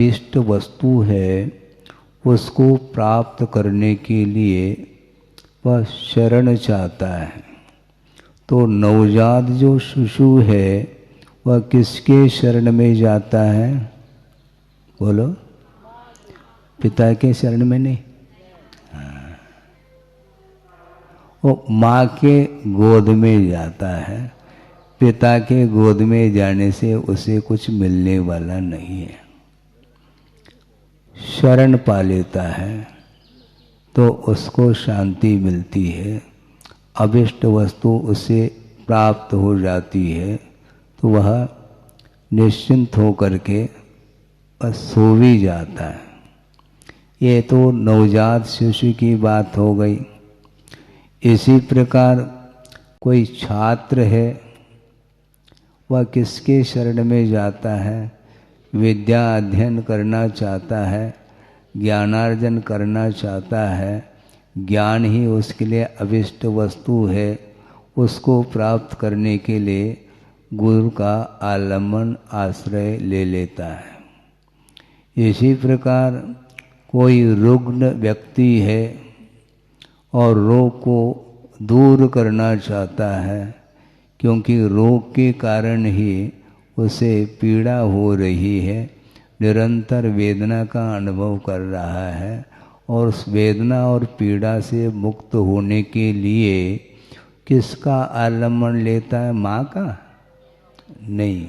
इष्ट वस्तु है उसको प्राप्त करने के लिए वह शरण चाहता है। तो नवजात जो शिशु है वह किसके शरण में जाता है? बोलो। पिता के शरण में नहीं, वो माँ के गोद में जाता है। पिता के गोद में जाने से उसे कुछ मिलने वाला नहीं है। शरण पा लेता है तो उसको शांति मिलती है, अभिष्ट वस्तु उसे प्राप्त हो जाती है, तो वह निश्चिंत होकर के बस सो भी जाता है। ये तो नवजात शिशु की बात हो गई। इसी प्रकार कोई छात्र है, वह किसके शरण में जाता है? विद्या अध्ययन करना चाहता है, ज्ञानार्जन करना चाहता है, ज्ञान ही उसके लिए अभिष्ट वस्तु है। उसको प्राप्त करने के लिए गुरु का आलम्बन आश्रय ले लेता है। इसी प्रकार कोई रुग्ण व्यक्ति है और रोग को दूर करना चाहता है, क्योंकि रोग के कारण ही उसे पीड़ा हो रही है, निरंतर वेदना का अनुभव कर रहा है, और उस वेदना और पीड़ा से मुक्त होने के लिए किसका आलम्बन लेता है? माँ का? नहीं।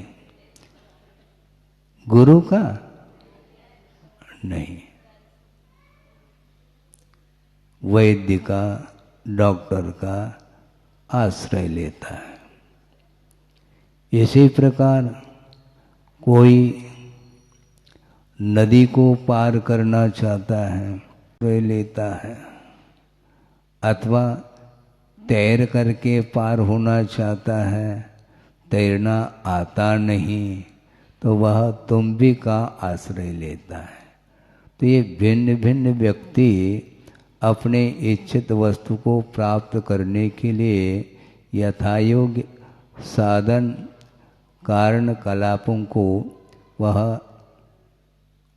गुरु का? नहीं। वैद्य का, डॉक्टर का आश्रय लेता है। इसी प्रकार कोई नदी को पार करना चाहता है, आश्रय लेता है, अथवा तैर करके पार होना चाहता है, तैरना आता नहीं, तो वह तुम्बी का आश्रय लेता है। तो ये भिन्न भिन्न व्यक्ति अपने इच्छित वस्तु को प्राप्त करने के लिए यथायोग्य साधन कारण कलापों को वह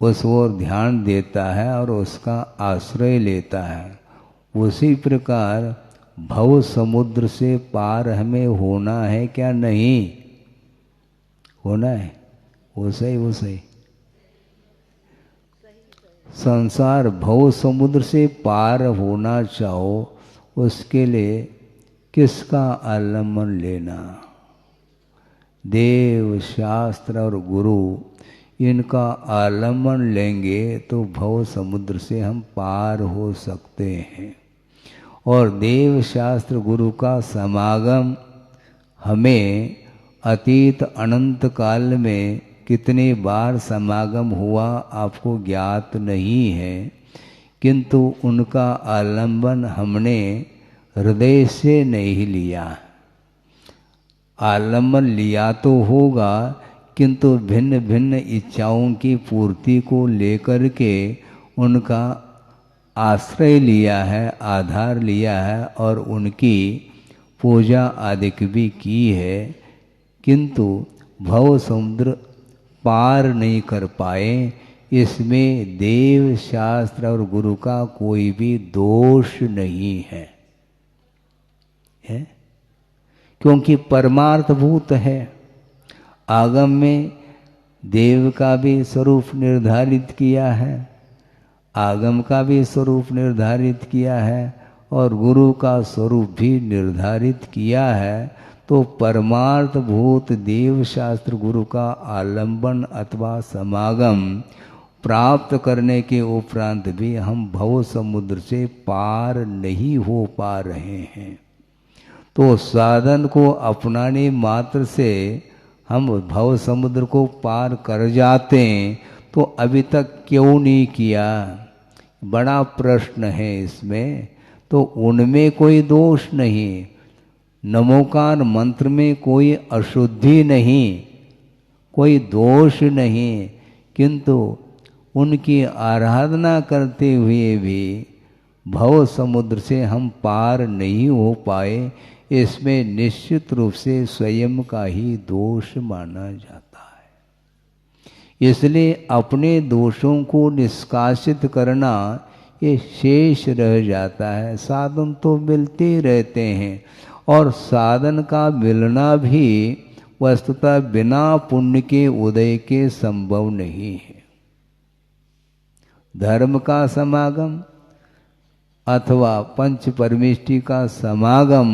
उस ओर ध्यान देता है और उसका आश्रय लेता है। उसी प्रकार भव समुद्र से पार हमें होना है क्या? नहीं होना है। उसे संसार भव समुद्र से पार होना चाहो, उसके लिए किसका आलम्बन लेना? देव, शास्त्र और गुरु, इनका आलम्बन लेंगे तो भव समुद्र से हम पार हो सकते हैं। और देव, शास्त्र, गुरु का समागम हमें अतीत अनंत काल में कितने बार समागम हुआ आपको ज्ञात नहीं है, किंतु उनका आलम्बन हमने हृदय से नहीं लिया। आलम्बन लिया तो होगा, किंतु भिन्न भिन्न इच्छाओं की पूर्ति को लेकर के उनका आश्रय लिया है, आधार लिया है और उनकी पूजा आदि भी की है, किंतु भव समुद्र पार नहीं कर पाए। इसमें देव, शास्त्र और गुरु का कोई भी दोष नहीं है, क्योंकि परमार्थभूत है। आगम में देव का भी स्वरूप निर्धारित किया है, आगम का भी स्वरूप निर्धारित किया है और गुरु का स्वरूप भी निर्धारित किया है। तो परमार्थ भूत देव, शास्त्र, गुरु का आलम्बन अथवा समागम प्राप्त करने के उपरांत भी हम भव समुद्र से पार नहीं हो पा रहे हैं। तो साधन को अपनाने मात्र से हम भव समुद्र को पार कर जाते हैं, तो अभी तक क्यों नहीं किया? बड़ा प्रश्न है इसमें। तो उनमें कोई दोष नहीं, नमोकार मंत्र में कोई अशुद्धि नहीं, कोई दोष नहीं, किंतु उनकी आराधना करते हुए भी भव समुद्र से हम पार नहीं हो पाए। इसमें निश्चित रूप से स्वयं का ही दोष माना जाता है, इसलिए अपने दोषों को निष्कासित करना ये शेष रह जाता है। साधन तो मिलते रहते हैं और साधन का मिलना भी वस्तुतः बिना पुण्य के उदय के संभव नहीं है। धर्म का समागम अथवा पंच परमेष्टि का समागम,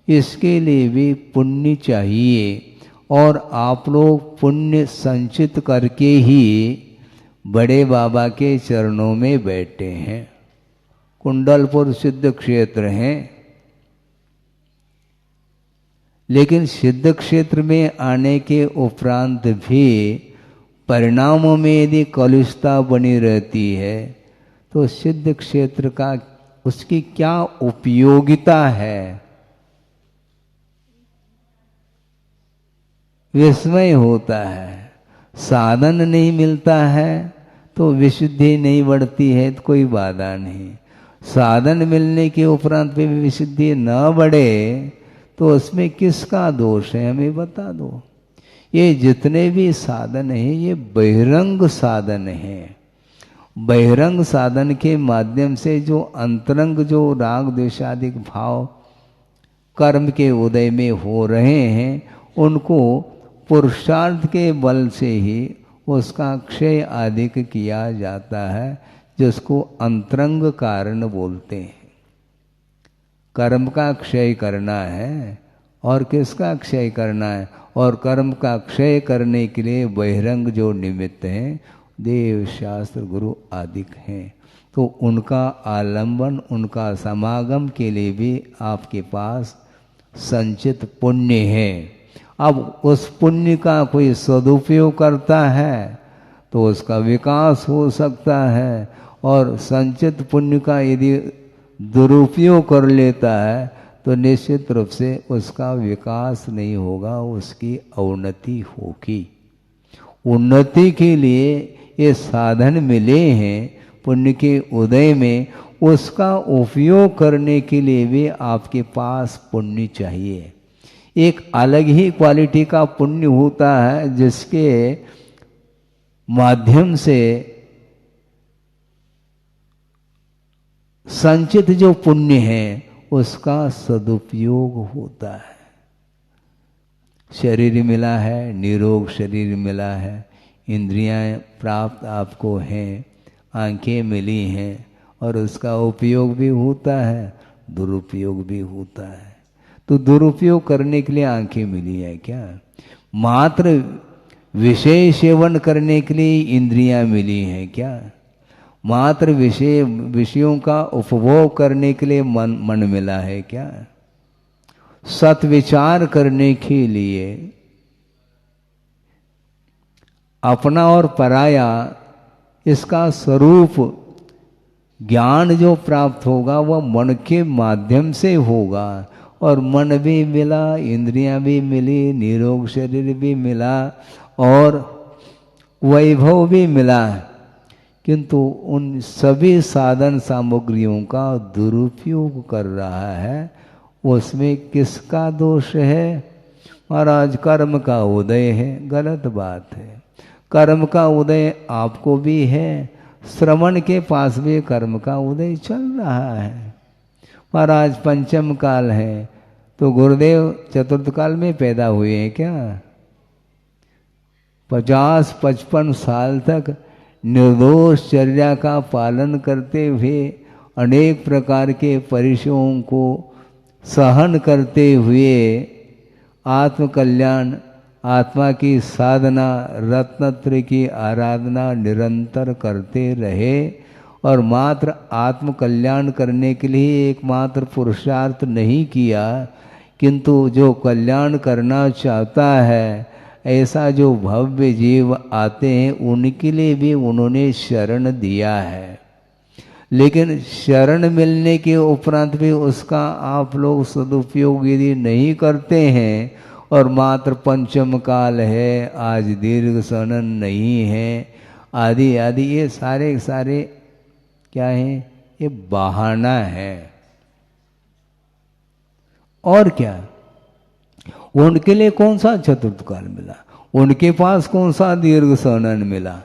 इसके लिए भी पुण्य चाहिए और आप लोग पुण्य संचित करके ही बड़े बाबा के चरणों में बैठे हैं। कुंडलपुर सिद्ध क्षेत्र है, लेकिन सिद्ध क्षेत्र में आने के उपरांत भी परिणामों में यदि कलुषता बनी रहती है तो सिद्ध क्षेत्र का उसकी क्या उपयोगिता है? विस्मय होता है। साधन नहीं मिलता है तो विशुद्धि नहीं बढ़ती है तो कोई बाधा नहीं। साधन मिलने के उपरांत भी विशुद्धि न बढ़े तो उसमें किसका दोष है? हमें बता दो। ये जितने भी साधन हैं ये बहिरंग साधन हैं। बहिरंग साधन के माध्यम से जो अंतरंग जो राग द्वेषादिक भाव कर्म के उदय में हो रहे हैं उनको पुरुषार्थ के बल से ही उसका क्षय आदि किया जाता है, जिसको अंतरंग कारण बोलते हैं। कर्म का क्षय करना है और किसका क्षय करना है? और कर्म का क्षय करने के लिए बहिरंग जो निमित्त हैं देव शास्त्र गुरु आदि हैं, तो उनका आलंबन उनका समागम के लिए भी आपके पास संचित पुण्य है। अब उस पुण्य का कोई सदुपयोग करता है तो उसका विकास हो सकता है, और संचित पुण्य का यदि दुरुपयोग कर लेता है तो निश्चित रूप से उसका विकास नहीं होगा, उसकी अवनति होगी। उन्नति के लिए ये साधन मिले हैं पुण्य के उदय में, उसका उपयोग करने के लिए भी आपके पास पुण्य चाहिए। एक अलग ही क्वालिटी का पुण्य होता है जिसके माध्यम से संचित जो पुण्य है उसका सदुपयोग होता है। शरीर मिला है, निरोग शरीर मिला है, इंद्रियां प्राप्त आपको हैं, आंखें मिली हैं और उसका उपयोग भी होता है, दुरुपयोग भी होता है। तो दुरुपयोग करने के लिए आंखें मिली है क्या? मात्र विषय सेवन करने के लिए इंद्रियां मिली हैं क्या? मात्र विषयों का उपभोग करने के लिए मन मिला है क्या? सत्विचार करने के लिए अपना और पराया इसका स्वरूप ज्ञान जो प्राप्त होगा वह मन के माध्यम से होगा, और मन भी मिला, इंद्रियां भी मिली, निरोग शरीर भी मिला और वैभव भी मिला, किंतु उन सभी साधन सामग्रियों का दुरुपयोग कर रहा है। उसमें किसका दोष है? महाराज कर्म का उदय है। गलत बात है। कर्म का उदय आपको भी है, श्रवण के पास भी कर्म का उदय चल रहा है। महाराज पंचम काल है तो गुरुदेव चतुर्थ काल में पैदा हुए हैं क्या? 50-55 साल तक निर्दोष चर्या का पालन करते हुए अनेक प्रकार के परिश्रमों को सहन करते हुए आत्मकल्याण, आत्मा की साधना, रत्नत्रय की आराधना निरंतर करते रहे, और मात्र आत्म कल्याण करने के लिए एकमात्र पुरुषार्थ नहीं किया, किंतु जो कल्याण करना चाहता है ऐसा जो भव्य जीव आते हैं उनके लिए भी उन्होंने शरण दिया है। लेकिन शरण मिलने के उपरांत भी उसका आप लोग सदुपयोग यदि नहीं करते हैं और मात्र पंचम काल है, आज दीर्घ सनन नहीं है आदि आदि, ये सारे सारे क्या है? ये बहाना है। और क्या? उनके लिए कौन सा चतुर्थ काल मिला? उनके पास कौन सा दीर्घ सौनन मिला?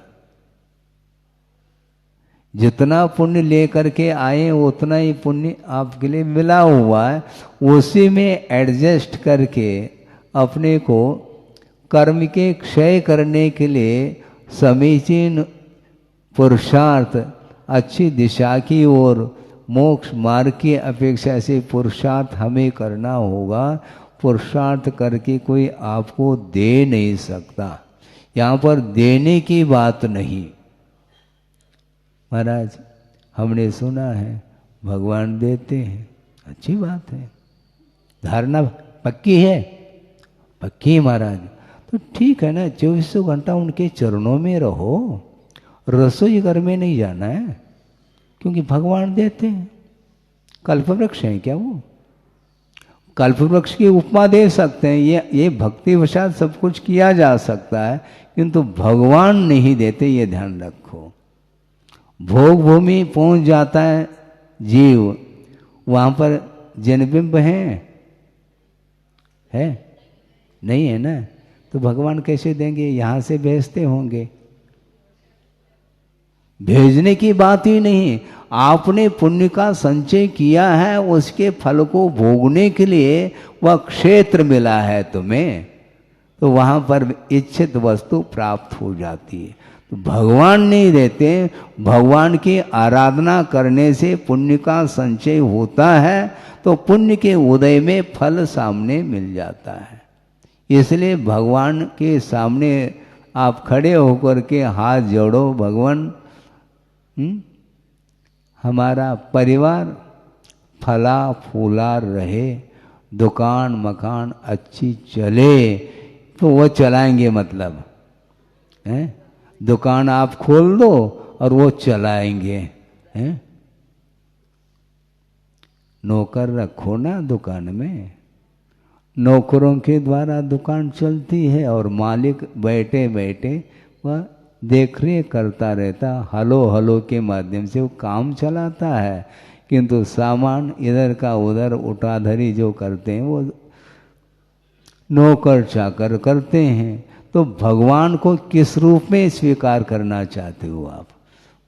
जितना पुण्य लेकर के आए उतना ही पुण्य आपके लिए मिला हुआ है। उसी में एडजस्ट करके अपने को कर्म के क्षय करने के लिए समीचीन पुरुषार्थ, अच्छी दिशा की ओर, मोक्ष मार्ग की अपेक्षा से पुरुषार्थ हमें करना होगा। पुरुषार्थ करके कोई आपको दे नहीं सकता। यहाँ पर देने की बात नहीं। महाराज हमने सुना है भगवान देते हैं, अच्छी बात है, धारणा पक्की है, पक्की है महाराज, तो ठीक है ना, 24 घंटा उनके चरणों में रहो, रसोई घर में नहीं जाना है, क्योंकि भगवान देते हैं। कल्पवृक्ष हैं क्या वो? कल्पवृक्ष की उपमा दे सकते हैं, ये भक्तिवशात सब कुछ किया जा सकता है, किंतु भगवान नहीं देते, ये ध्यान रखो। भोग भूमि पहुंच जाता है जीव, वहां पर जनबिंब है नहीं है ना, तो भगवान कैसे देंगे? यहां से भेजते होंगे। भेजने की बात ही नहीं, आपने पुण्य का संचय किया है, उसके फल को भोगने के लिए वह क्षेत्र मिला है तुम्हें, तो वहां पर इच्छित वस्तु प्राप्त हो जाती है। तो भगवान नहीं देते, भगवान की आराधना करने से पुण्य का संचय होता है, तो पुण्य के उदय में फल सामने मिल जाता है। इसलिए भगवान के सामने आप खड़े होकर के हाथ जोड़ो, भगवान हमारा परिवार फला फूला रहे, दुकान मकान अच्छी चले, तो वो चलाएंगे, मतलब है, दुकान आप खोल दो और वो चलाएंगे, हैं? नौकर रखो ना दुकान में, नौकरों के द्वारा दुकान चलती है और मालिक बैठे बैठे वह देख रेख करता रहता, हलो हलो के माध्यम से वो काम चलाता है, किंतु सामान इधर का उधर उठाधरी जो करते हैं वो नौकर चाकर करते हैं। तो भगवान को किस रूप में स्वीकार करना चाहते हो आप?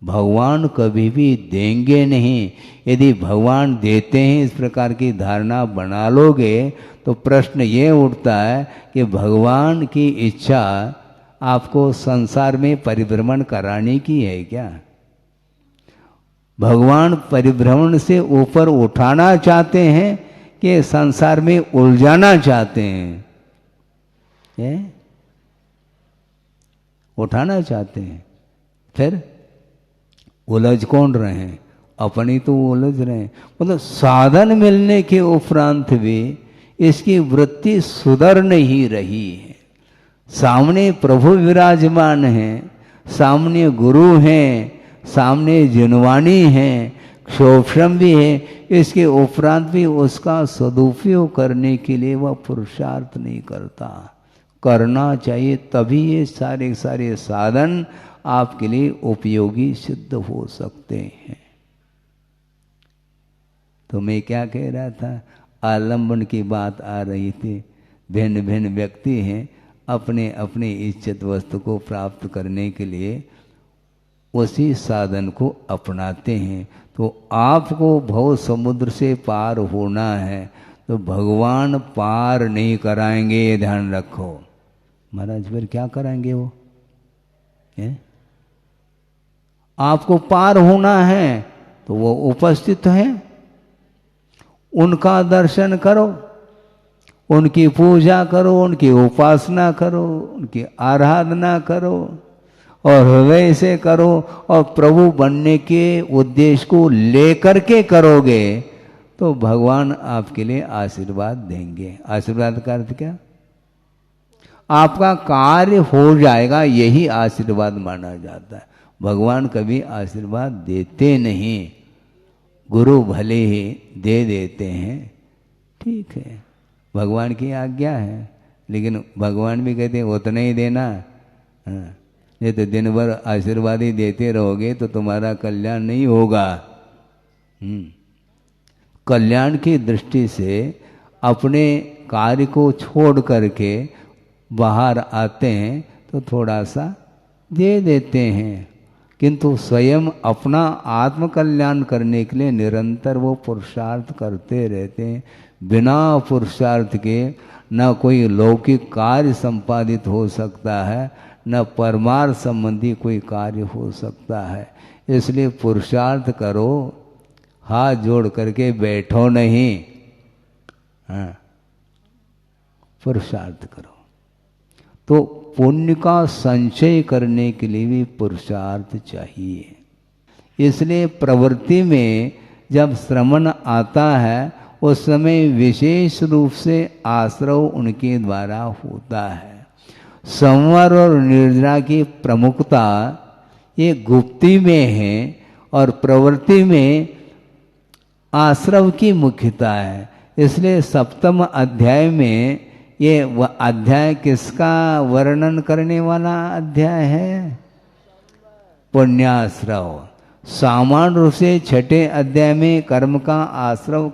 भगवान कभी भी देंगे नहीं। यदि भगवान देते हैं इस प्रकार की धारणा बना लोगे, तो प्रश्न ये उठता है कि भगवान की इच्छा आपको संसार में परिभ्रमण कराने की है क्या? भगवान परिभ्रमण से ऊपर उठाना चाहते हैं कि संसार में उलझाना चाहते हैं? उठाना चाहते हैं। फिर उलझ कौन रहे हैं? अपनी तो उलझ रहे हैं। मतलब साधन मिलने के उपरांत भी इसकी वृत्ति सुधर नहीं रही है। सामने प्रभु विराजमान हैं, सामने गुरु हैं, सामने जिनवानी हैं, क्षोभम भी है, इसके उपरांत भी उसका सदुपयोग करने के लिए वह पुरुषार्थ नहीं करता। करना चाहिए, तभी ये सारे सारे साधन आपके लिए उपयोगी सिद्ध हो सकते हैं। तो मैं क्या कह रहा था, आलंबन की बात आ रही थी। भिन्न भिन्न व्यक्ति हैं, अपने अपने इच्छित वस्तु को प्राप्त करने के लिए उसी साधन को अपनाते हैं। तो आपको भव समुद्र से पार होना है, तो भगवान पार नहीं कराएंगे, ये ध्यान रखो। महाराज फिर क्या कराएंगे वो? आपको पार होना है तो वो उपस्थित हैं, उनका दर्शन करो, उनकी पूजा करो, उनकी उपासना करो, उनकी आराधना करो और हृदय से करो, और प्रभु बनने के उद्देश्य को लेकर के करोगे तो भगवान आपके लिए आशीर्वाद देंगे। आशीर्वाद का अर्थ क्या? आपका कार्य हो जाएगा, यही आशीर्वाद माना जाता है। भगवान कभी आशीर्वाद देते नहीं, गुरु भले ही दे देते हैं, ठीक है, भगवान की आज्ञा है, लेकिन भगवान भी कहते हैं उतना ही देना। नहीं तो दिन भर आशीर्वाद ही देते रहोगे तो तुम्हारा कल्याण नहीं होगा। कल्याण की दृष्टि से अपने कार्य को छोड़ करके बाहर आते हैं तो थोड़ा सा दे देते हैं, किंतु स्वयं अपना आत्मकल्याण करने के लिए निरंतर वो पुरुषार्थ करते रहते हैं। बिना पुरुषार्थ के न कोई लौकिक कार्य संपादित हो सकता है, न परमार्थ संबंधी कोई कार्य हो सकता है। इसलिए पुरुषार्थ करो, हाथ जोड़ करके बैठो नहीं, हाँ, पुरुषार्थ करो। तो पुण्य का संचय करने के लिए भी पुरुषार्थ चाहिए। इसलिए प्रवृत्ति में जब श्रमण आता है उस समय विशेष रूप से आश्रव उनके द्वारा होता है। संवर और निर्जरा की प्रमुखता ये गुप्ति में है और प्रवृत्ति में आश्रव की मुख्यता है। इसलिए सप्तम अध्याय में ये अध्याय किसका वर्णन करने वाला अध्याय है? पुण्याश्रव। सामान्य रूप से छठे अध्याय में कर्म का आश्रव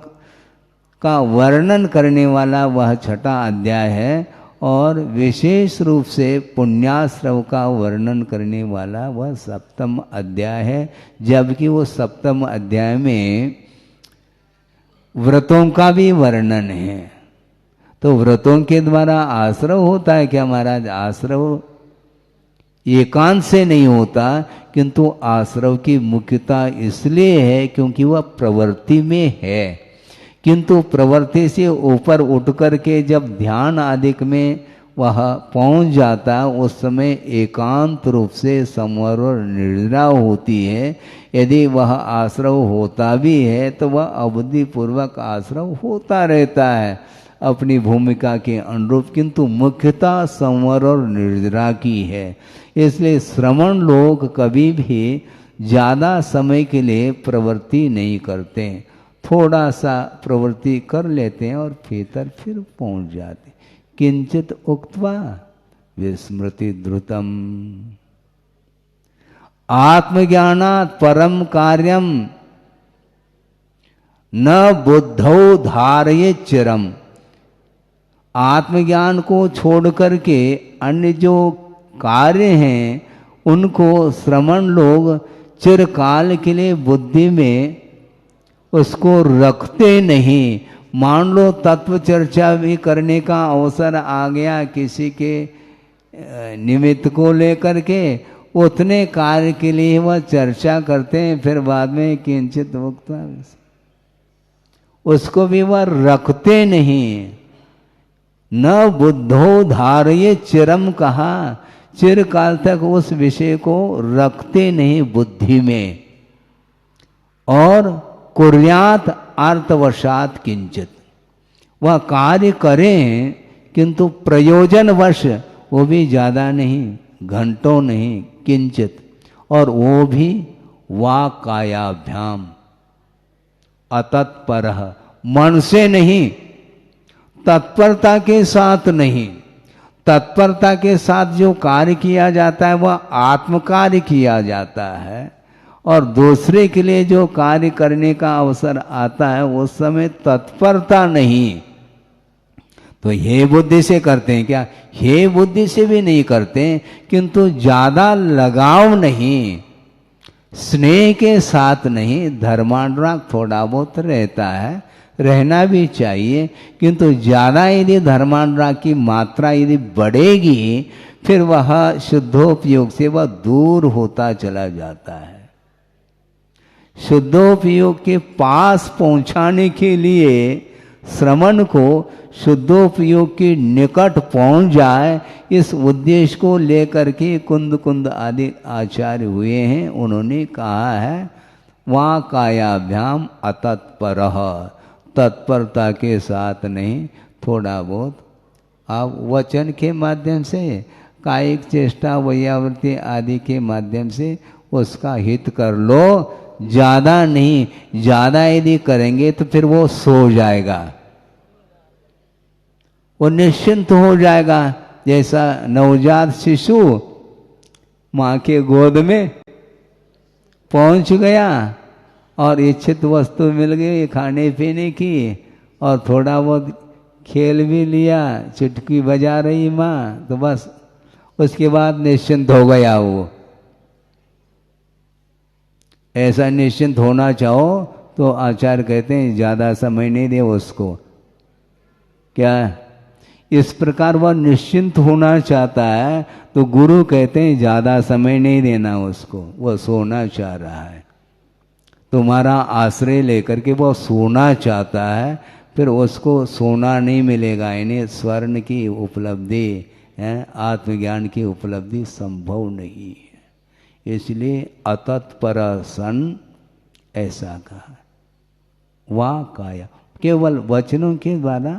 का वर्णन करने वाला वह छठा अध्याय है और विशेष रूप से पुण्याश्रव का वर्णन करने वाला वह सप्तम अध्याय है। जबकि वो सप्तम अध्याय में व्रतों का भी वर्णन है। तो व्रतों के द्वारा आश्रव होता है क्या महाराज? आश्रव एकांत से नहीं होता, किंतु आश्रव की मुख्यता इसलिए है क्योंकि वह प्रवृत्ति में है। किंतु प्रवृत्ति से ऊपर उठ कर के जब ध्यान आदिक में वह पहुंच जाता, उस समय एकांत रूप से संवर और निर्जरा होती है। यदि वह आश्रव होता भी है तो वह अवधि पूर्वक आश्रव होता रहता है अपनी भूमिका के अनुरूप, किंतु मुख्यता संवर और निर्जरा की है। इसलिए श्रमण लोग कभी भी ज़्यादा समय के लिए प्रवृत्ति नहीं करते, थोड़ा सा प्रवृत्ति कर लेते हैं और भीतर फिर पहुंच जाते। किंचित उक्त्वा विस्मृति द्रुतम। आत्मज्ञानात् परम कार्यम न बुद्धौ धारयेत् चिरम। आत्मज्ञान को छोड़ करके अन्य जो कार्य हैं उनको श्रमण लोग चिरकाल के लिए बुद्धि में उसको रखते नहीं। मान लो तत्व चर्चा भी करने का अवसर आ गया किसी के निमित्त को लेकर के, उतने कार्य के लिए वह चर्चा करते हैं, फिर बाद में किंचित वक्ता उसको भी वह रखते नहीं। न बुद्धो धारये चिरम कहा, चिरकाल तक उस विषय को रखते नहीं बुद्धि में। और कुर्यात अर्थवशात किंचित, वह कार्य करें किंतु प्रयोजनवश, वो भी ज़्यादा नहीं, घंटों नहीं, किंचित, और वो भी वाकायाभ्याम अतत्परः, मन से नहीं, तत्परता के साथ नहीं। तत्परता के साथ जो कार्य किया जाता है वह आत्म कार्य किया जाता है, और दूसरे के लिए जो कार्य करने का अवसर आता है उस समय तत्परता नहीं। तो हे बुद्धि से करते हैं क्या? हे बुद्धि से भी नहीं करते, किंतु ज़्यादा लगाव नहीं, स्नेह के साथ नहीं। धर्मानुराग थोड़ा बहुत रहता है, रहना भी चाहिए, किंतु ज़्यादा यदि धर्मानुराग की मात्रा यदि बढ़ेगी फिर वह शुद्धोपयोग से वह दूर होता चला जाता है। शुद्धोपयोग के पास पहुंचाने के लिए श्रमण को शुद्धोपयोग के निकट पहुंच जाए, इस उद्देश्य को लेकर के कुंद कुंद आदि आचार्य हुए हैं। उन्होंने कहा है वहाँ कायाभ्याम अतत्परः, तत्परता के साथ नहीं, थोड़ा बहुत आप वचन के माध्यम से, कायिक चेष्टा, वैयावृत्ति आदि के माध्यम से उसका हित कर लो, ज़्यादा नहीं। ज़्यादा यदि करेंगे तो फिर वो सो जाएगा, वो निश्चिंत हो जाएगा। जैसा नवजात शिशु माँ के गोद में पहुँच गया और इच्छित वस्तु मिल गई खाने पीने की, और थोड़ा बहुत खेल भी लिया, चुटकी बजा रही माँ, तो बस उसके बाद निश्चिंत हो गया वो। ऐसा निश्चिंत होना चाहो तो आचार्य कहते हैं ज़्यादा समय नहीं दे उसको। क्या इस प्रकार वह निश्चिंत होना चाहता है तो गुरु कहते हैं ज़्यादा समय नहीं देना उसको, वह सोना चाह रहा है। तुम्हारा आश्रय लेकर के वह सोना चाहता है, फिर उसको सोना नहीं मिलेगा। इन्हें स्वर्ण की उपलब्धि है, आत्मज्ञान की उपलब्धि संभव नहीं है। इसलिए अतत्पर सन ऐसा कहा। वाह काया केवल वचनों के द्वारा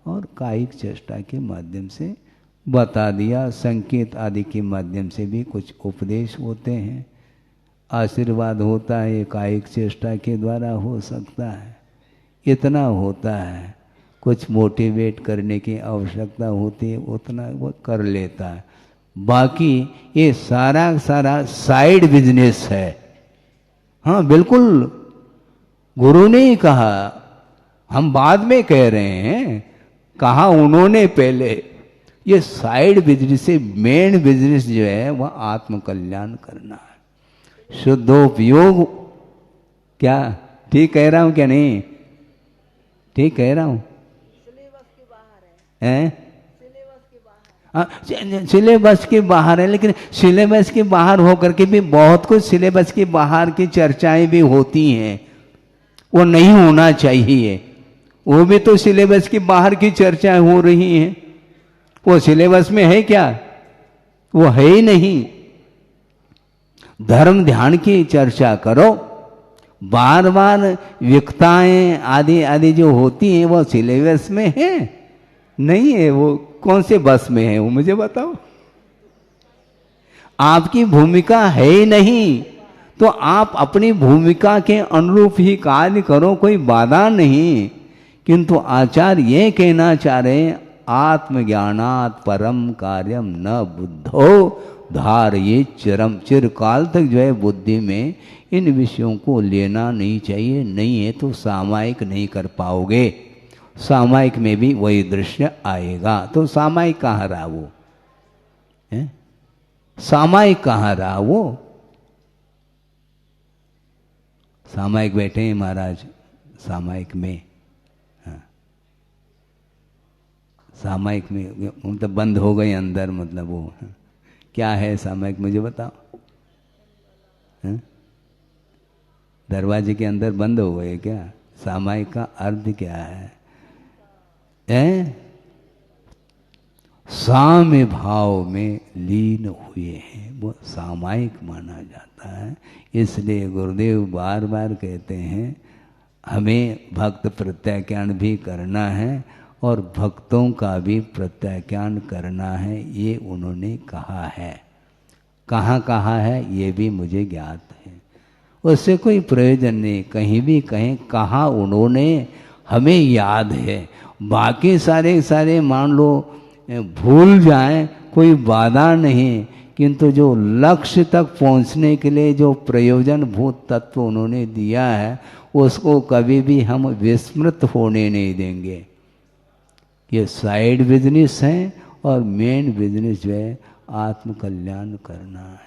और कायिक चेष्टा के माध्यम से बता दिया। संकेत आदि के माध्यम से भी कुछ उपदेश होते हैं, आशीर्वाद होता है, कायिक चेष्टा के द्वारा हो सकता है। इतना होता है, कुछ मोटिवेट करने की आवश्यकता होती है, उतना वो कर लेता है। बाकी ये सारा सारा साइड बिजनेस है। हाँ बिल्कुल, गुरु ने ही कहा, हम बाद में कह रहे हैं, कहा उन्होंने पहले। ये साइड बिजनेस से मेन बिजनेस जो है वह आत्म कल्याण करना है, शुद्धोपयोग। क्या ठीक कह रहा हूं क्या नहीं? ठीक कह रहा हूं? सिलेबस के बाहर है, सिलेबस के बाहर है, लेकिन सिलेबस के बाहर होकर के भी बहुत कुछ सिलेबस के बाहर की चर्चाएं भी होती हैं, वो नहीं होना चाहिए। वो भी तो सिलेबस के बाहर की चर्चाएं हो रही हैं, वो सिलेबस में है क्या? वो है ही नहीं। धर्म ध्यान की चर्चा करो, बार बार विकताएं आदि आदि जो होती हैं वो सिलेबस में है नहीं है। वो कौन से बस में है वो मुझे बताओ। आपकी भूमिका है ही नहीं, तो आप अपनी भूमिका के अनुरूप ही कार्य करो, कोई बाधा नहीं। किंतु आचार्य ये कहना चाह रहे हैं, आत्मज्ञानात् परम कार्यम न बुद्धो धारये चिरम। चिरकाल तक जो है बुद्धि में इन विषयों को लेना नहीं चाहिए। नहीं है तो सामायिक नहीं कर पाओगे, सामायिक में भी वही दृश्य आएगा। तो सामायिक कहाँ रहा वो है? सामायिक कहाँ रहा वो? सामायिक बैठे हैं महाराज, सामायिक में, हाँ सामायिक में मतलब बंद हो गए अंदर, मतलब वो हाँ। क्या है सामायिक मुझे बताओ? हाँ? दरवाजे के अंदर बंद हो गए क्या? सामायिक का अर्थ क्या है? साम्य भाव में लीन हुए हैं, वो सामायिक माना जाता है। इसलिए गुरुदेव बार बार कहते हैं हमें भक्त प्रत्याख्यान भी करना है और भक्तों का भी प्रत्याख्यान करना है, ये उन्होंने कहा है। कहाँ कहा है ये भी मुझे ज्ञात है, उससे कोई प्रयोजन नहीं। कहीं भी कहें कहा उन्होंने, हमें याद है। बाकी सारे सारे मान लो भूल जाएं, कोई बाधा नहीं, किंतु जो लक्ष्य तक पहुंचने के लिए जो प्रयोजन भूत तत्व उन्होंने दिया है उसको कभी भी हम विस्मृत होने नहीं देंगे। ये साइड बिजनेस है और मेन बिजनेस जो है आत्म कल्याण करना है।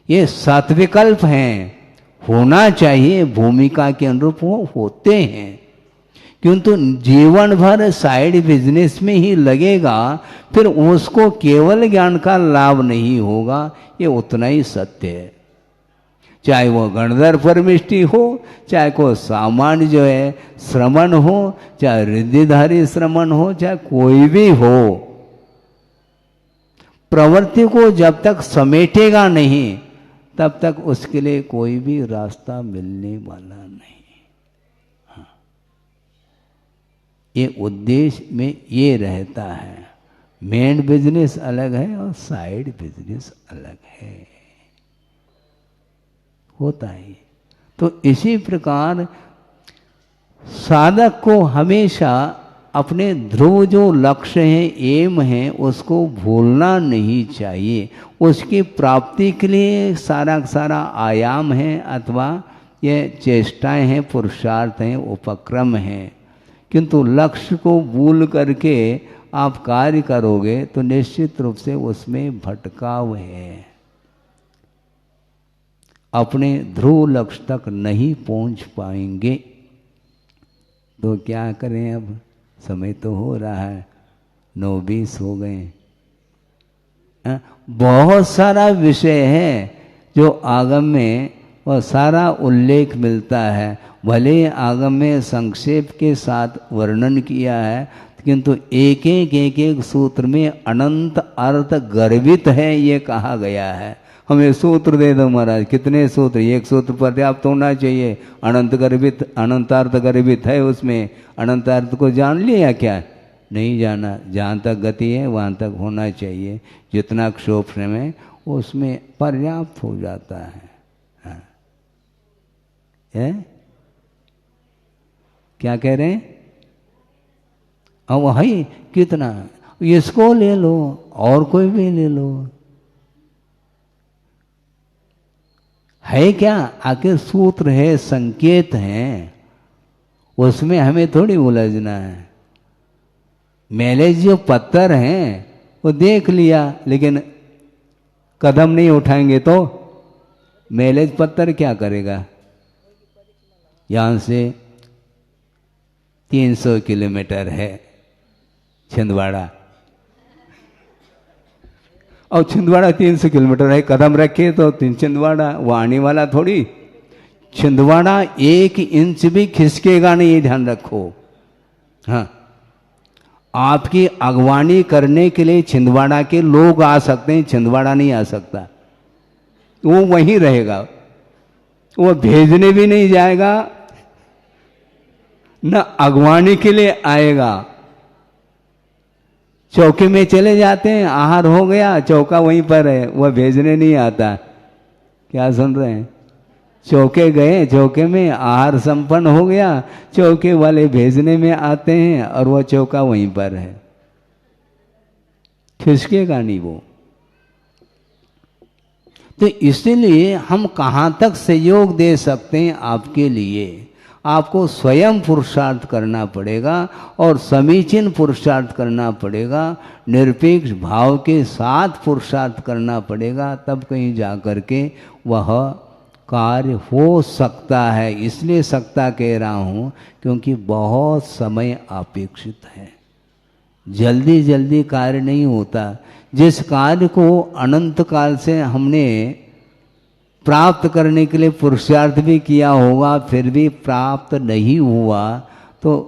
ये सत्विकल्प हैं, होना चाहिए, भूमिका के अनुरूप वो होते हैं। किंतु जीवन भर साइड बिजनेस में ही लगेगा, फिर उसको केवल ज्ञान का लाभ नहीं होगा, ये उतना ही सत्य है। चाहे वो गणधर परमिष्टि हो, चाहे कोई सामान्य जो है श्रमण हो, चाहे रिद्धिधारी श्रमण हो, चाहे कोई भी हो, प्रवृत्ति को जब तक समेटेगा नहीं तब तक उसके लिए कोई भी रास्ता मिलने वाला नहीं। हाँ। ये उद्देश्य में ये रहता है, मेन बिजनेस अलग है और साइड बिजनेस अलग है, होता है। तो इसी प्रकार साधक को हमेशा अपने ध्रुव जो लक्ष्य है, एम है, उसको भूलना नहीं चाहिए। उसकी प्राप्ति के लिए सारा सारा आयाम है अथवा ये चेष्टाएं हैं, पुरुषार्थ हैं, उपक्रम हैं। किंतु लक्ष्य को भूल करके आप कार्य करोगे तो निश्चित रूप से उसमें भटकाव है, अपने ध्रुव लक्ष्य तक नहीं पहुंच पाएंगे। तो क्या करें, अब समय तो हो रहा है, 9:20 हो गए। बहुत सारा विषय है जो आगम में वह सारा उल्लेख मिलता है। भले आगम में संक्षेप के साथ वर्णन किया है, किंतु एक एक सूत्र में अनंत अर्थ गर्भित है ये कहा गया है। हमें सूत्र दे दो महाराज, कितने सूत्र, एक सूत्र पर्याप्त होना चाहिए। अनंत गर्भित, अनंतार्थ गर्भित है उसमें। अनंतार्थ को जान लिया क्या? नहीं जाना। जहाँ तक गति है वहाँ तक होना चाहिए। जितना क्षोभ में उसमें पर्याप्त हो जाता है। हाँ। है? क्या कह रहे हैं? अब है कितना, इसको ले लो और कोई भी ले लो। है क्या? आखिर सूत्र है, संकेत हैं, उसमें हमें थोड़ी उलझना है। मेले जो पत्थर हैं वो देख लिया, लेकिन कदम नहीं उठाएंगे तो मेलेज पत्थर क्या करेगा? यहाँ से 300 किलोमीटर है छिंदवाड़ा, और छिंदवाड़ा 300 किलोमीटर है, कदम रखे तो छिंदवाड़ा, वो आने वाला थोड़ी। छिंदवाड़ा 1 इंच भी खिसकेगा नहीं, ये ध्यान रखो। हाँ, आपकी अगवानी करने के लिए छिंदवाड़ा के लोग आ सकते हैं, छिंदवाड़ा नहीं आ सकता। वो वहीं रहेगा, वो भेजने भी नहीं जाएगा, न अगवानी के लिए आएगा। चौके में चले जाते हैं, आहार हो गया, चौका वहीं पर है, वह भेजने नहीं आता। क्या सुन रहे हैं? चौके गए, चौके में आहार संपन्न हो गया, चौके वाले भेजने में आते हैं और वह चौका वहीं पर है, खिसकेगा नहीं वो। तो इसलिए हम कहाँ तक सहयोग दे सकते हैं आपके लिए? आपको स्वयं पुरुषार्थ करना पड़ेगा और समीचीन पुरुषार्थ करना पड़ेगा, निरपेक्ष भाव के साथ पुरुषार्थ करना पड़ेगा, तब कहीं जा कर के वह कार्य हो सकता है। इसलिए सकता कह रहा हूँ क्योंकि बहुत समय अपेक्षित है, जल्दी जल्दी कार्य नहीं होता। जिस कार्य को अनंत काल से हमने प्राप्त करने के लिए पुरुषार्थ भी किया होगा, फिर भी प्राप्त नहीं हुआ, तो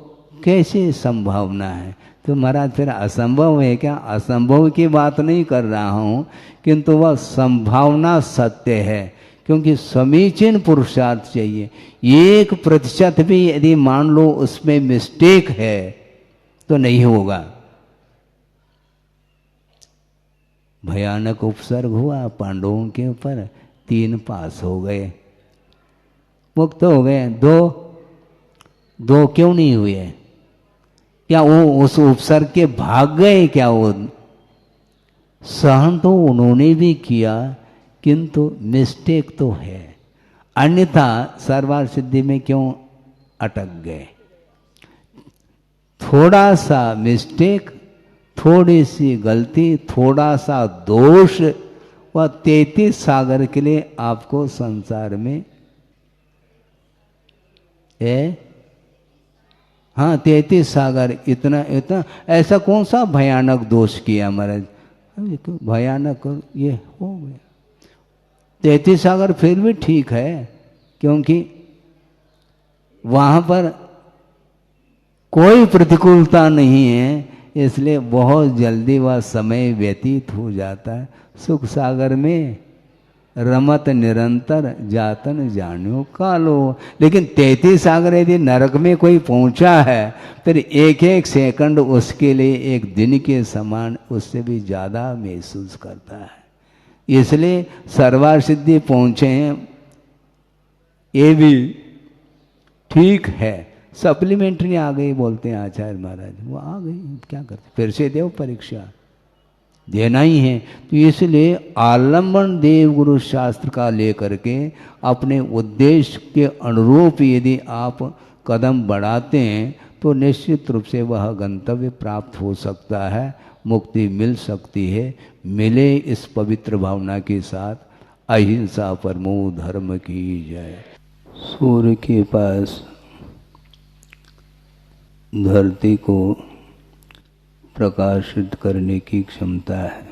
कैसे संभावना है? तो महाराज फिर असंभव है क्या? असंभव की बात नहीं कर रहा हूँ, किंतु वह संभावना सत्य है, क्योंकि समीचीन पुरुषार्थ चाहिए। 1% भी यदि मान लो उसमें मिस्टेक है तो नहीं होगा। भयानक उपसर्ग हुआ पांडवों के ऊपर, 3 पास हो गए, मुक्त हो गए, 2 क्यों नहीं हुए? क्या वो उस उपसर्ग के भाग गए क्या? वो सहन तो उन्होंने भी किया, किंतु मिस्टेक तो है, अन्यथा सर्वार्थ सिद्धि में क्यों अटक गए? थोड़ा सा मिस्टेक, थोड़ी सी गलती, थोड़ा सा दोष, वह 33 सागर के लिए आपको संसार में हाँ 33 सागर, इतना ऐसा कौन सा भयानक दोष किया महाराज? भयानक ये हो गया। 33 सागर फिर भी ठीक है, क्योंकि वहाँ पर कोई प्रतिकूलता नहीं है, इसलिए बहुत जल्दी वह समय व्यतीत हो जाता है। सुख सागर में रमत निरंतर जातन जान्यो कालो। लेकिन 33 सागर यदि नरक में कोई पहुंचा है, फिर एक एक सेकंड उसके लिए एक दिन के समान उससे भी ज़्यादा महसूस करता है। इसलिए सर्वार्थ सिद्धि पहुँचे हैं, ये भी ठीक है। सप्लीमेंट्री आ गई बोलते हैं आचार्य महाराज, वो आ गई, क्या करते, फिर से देव परीक्षा देना ही है। तो इसलिए आलम्बन देव गुरु शास्त्र का लेकर के अपने उद्देश्य के अनुरूप यदि आप कदम बढ़ाते हैं तो निश्चित रूप से वह गंतव्य प्राप्त हो सकता है, मुक्ति मिल सकती है। मिले इस पवित्र भावना के साथ। अहिंसा परमो धर्म की जय। सूर्य के पास धरती को प्रकाशित करने की क्षमता है।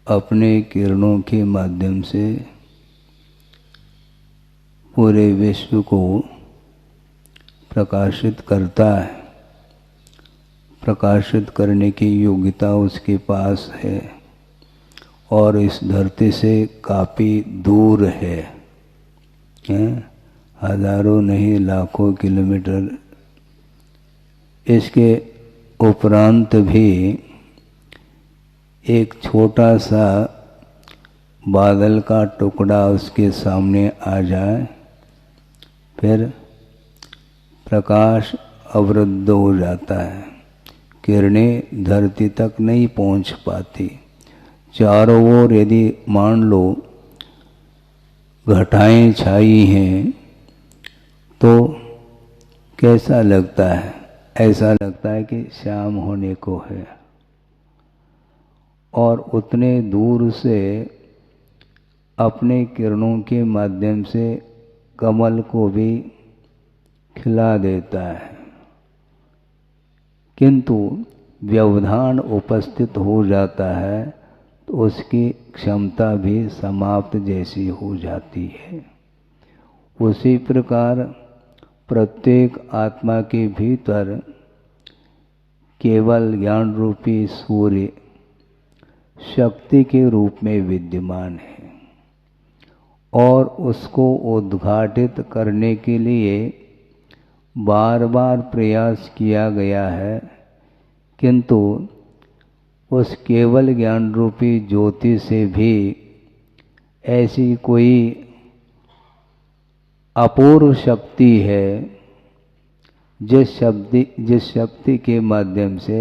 अपने किरणों के माध्यम से पूरे विश्व को प्रकाशित करता है। प्रकाशित करने की योग्यता उसके पास है और इस धरती से काफ़ी दूर है, हजारों नहीं लाखों किलोमीटर। इसके उपरांत भी एक छोटा सा बादल का टुकड़ा उसके सामने आ जाए, फिर प्रकाश अवरुद्ध हो जाता है, किरणें धरती तक नहीं पहुंच पाती। चारों ओर यदि मान लो घटाएं छाई हैं तो कैसा लगता है? ऐसा लगता है कि शाम होने को है। और उतने दूर से अपने किरणों के माध्यम से कमल को भी खिला देता है, किंतु व्यवधान उपस्थित हो जाता है तो उसकी क्षमता भी समाप्त जैसी हो जाती है। उसी प्रकार प्रत्येक आत्मा के भीतर केवल ज्ञान रूपी सूर्य शक्ति के रूप में विद्यमान है और उसको उद्घाटित करने के लिए बार बार प्रयास किया गया है, किंतु उस केवल ज्ञान रूपी ज्योति से भी ऐसी कोई अपूर्व शक्ति है जिस शक्ति के माध्यम से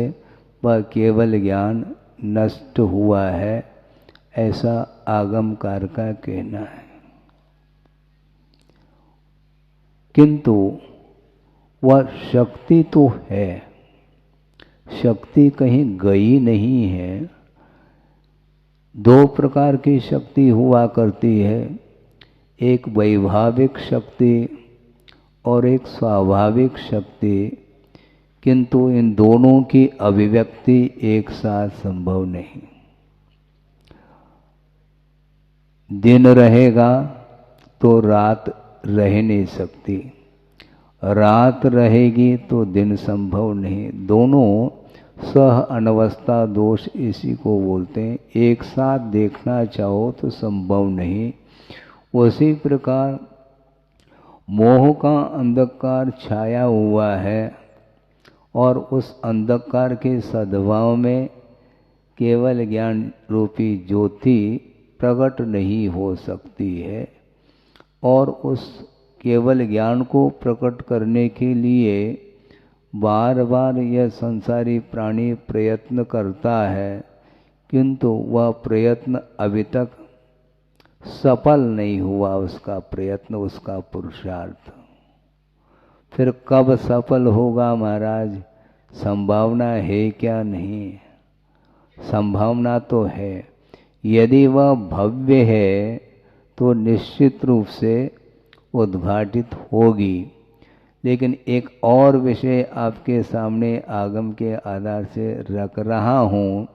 वह केवल ज्ञान नष्ट हुआ है, ऐसा आगमकार का कहना है। किंतु वह शक्ति तो है, शक्ति कहीं गई नहीं है। दो प्रकार की शक्ति हुआ करती है, एक वैभाविक शक्ति और एक स्वाभाविक शक्ति, किंतु इन दोनों की अभिव्यक्ति एक साथ संभव नहीं। दिन रहेगा तो रात रह नहीं सकती, रात रहेगी तो दिन संभव नहीं। दोनों सह अनवस्था दोष इसी को बोलते हैं। एक साथ देखना चाहो तो संभव नहीं। उसी प्रकार मोह का अंधकार छाया हुआ है और उस अंधकार के सद्भाव में केवल ज्ञान रूपी ज्योति प्रकट नहीं हो सकती है। और उस केवल ज्ञान को प्रकट करने के लिए बार बार यह संसारी प्राणी प्रयत्न करता है, किंतु वह प्रयत्न अभी तक सफल नहीं हुआ। उसका प्रयत्न, उसका पुरुषार्थ फिर कब सफल होगा महाराज? संभावना है क्या? नहीं, संभावना तो है। यदि वह भव्य है तो निश्चित रूप से उद्घाटित होगी। लेकिन एक और विषय आपके सामने आगम के आधार से रख रहा हूँ